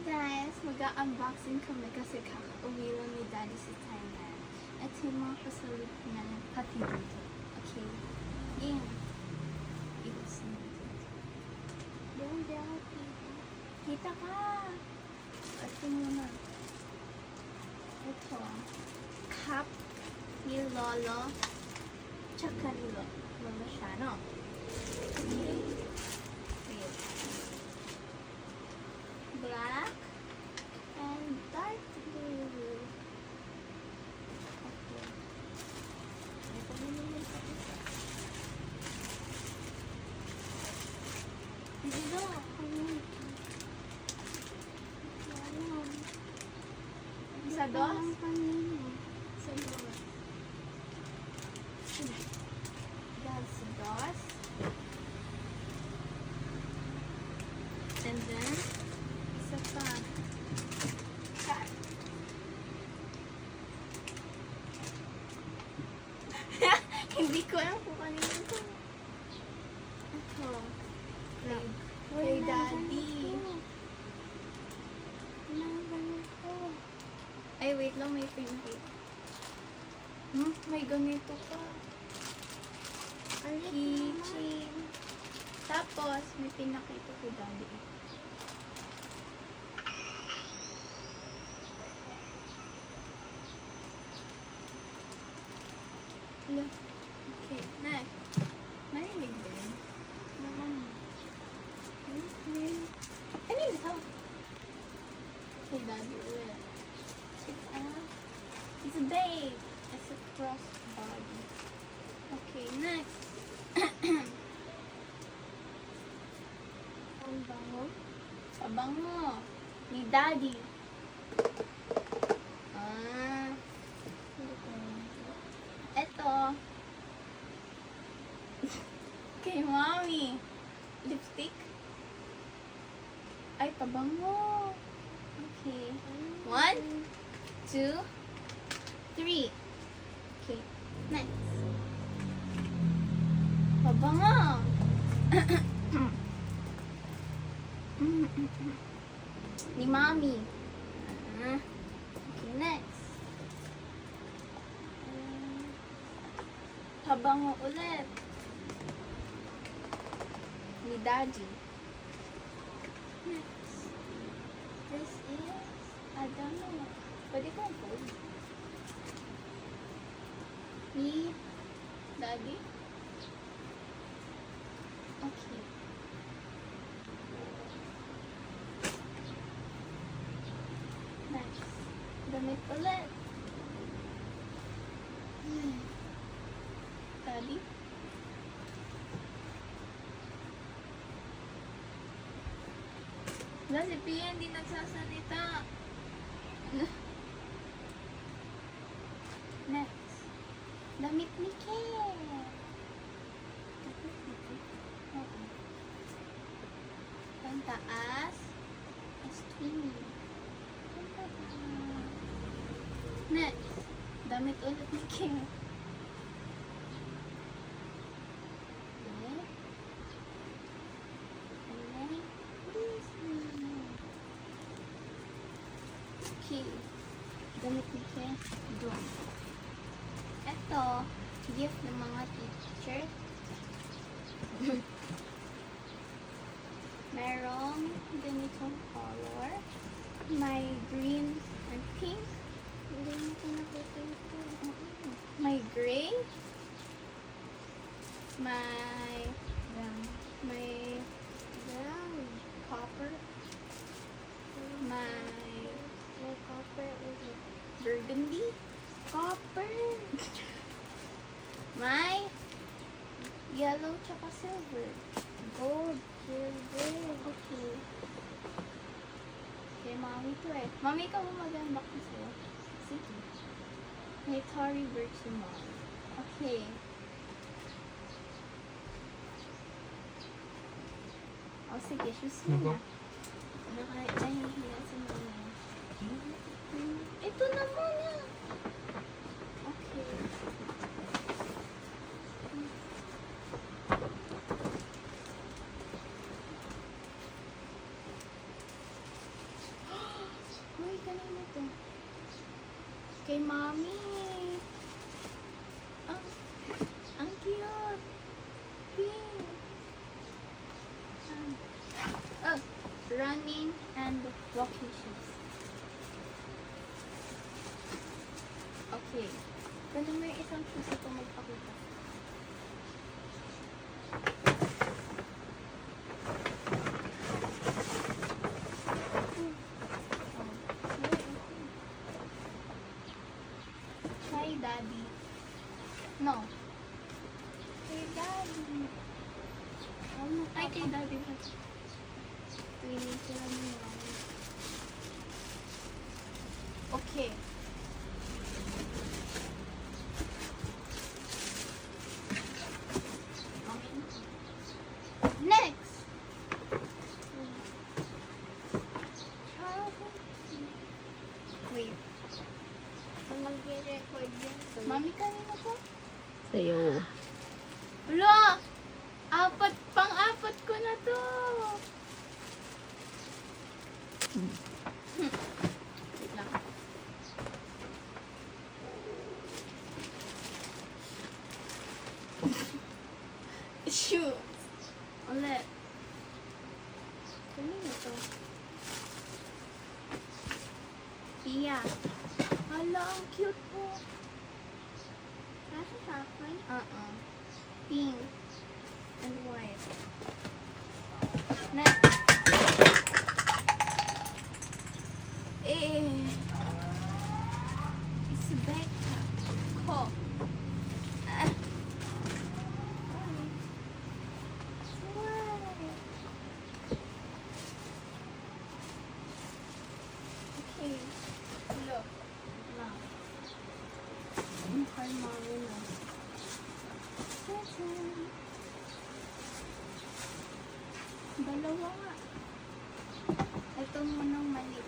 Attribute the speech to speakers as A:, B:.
A: guys! Mag-unboxing kami kasi kaka-uwi lang ni Daddy sa Thailand. Ito yung mga kasalukuyan ng pati dito. Okay? Yan. Ibas na dito. Di ako kita. Kita ka! Ito muna. Ito. Cup ni Lolo. Tsaka ni Lolo siya, no? Okay. Wait. Black and dark blue. Okay. Ito na naman sa isa. Dito. Sa dos? Sa dos. Sa dos. And then, isa pa. Cut. Hindi ko alam kung kanino ito. Ito. Kay Daddy. Ay, wait lang. May pinakita. May ganito pa. Keychain. Tapos, may pinakita kay Daddy. Okay, next. Narinig ba yun? Ano yun? Kay Daddy ulit. It's a babe. It's a crossbody. Okay, next. Ang bango. Pabango. Ni Daddy. Eto. Kay Mommy. Lipstick. Ay, pabango. Okay. 1, 2, 3. Okay. Next. Pabango. Ni Mommy. Okay, next. Pabango ulit. Ni Daddy. Next. This is, I don't know. Pwede kong fold. Ni Daddy. Okay. Next. Damit ulit. Daddy. Si Pia hindi nagsasalita. Next. Damit ni Ken. Pantaas. Streamy. Next. Damit ulit ni Ken. Okay. Damit ni Ken. Doon. Ito, gift ng mga teacher. Merong ganitong color. May green and pink. Hindi mo ko nakita ito. May gray. May copper. May copper is burgundy. Copper. May yellow tsaka silver. Gold, silver. Okay. Okay, Mommy to eh. Mommy, ikaw mo mag-unbox na sa'yo. Sige. May Tory Burch si Mom. Okay. O sige, shoes mo na. Nahihiya si Mama. Ito na muna. Okay. kay mommy. Ang cute. Pink. Running and walking shoes. Okay. Pero may isang shoes ito magpakita. Hi, Daddy. No. Hey, Daddy. Ay, kay Daddy ba? Twinning sila niya. Okay. Next! Wait. Mag-record yan. Mami, kanina po?
B: Sa'yo.
A: Wala! Pang-apat ko na to! Wait lang. Shoot! Ulit. Kanina to? Pia. Hala, ang cute po. Nasa sa akin? Pink. And white. Next. It's a backpack. Ko. Okay. Look. Now. Kay mommy na. Dalawa nga. Ito munang maliit.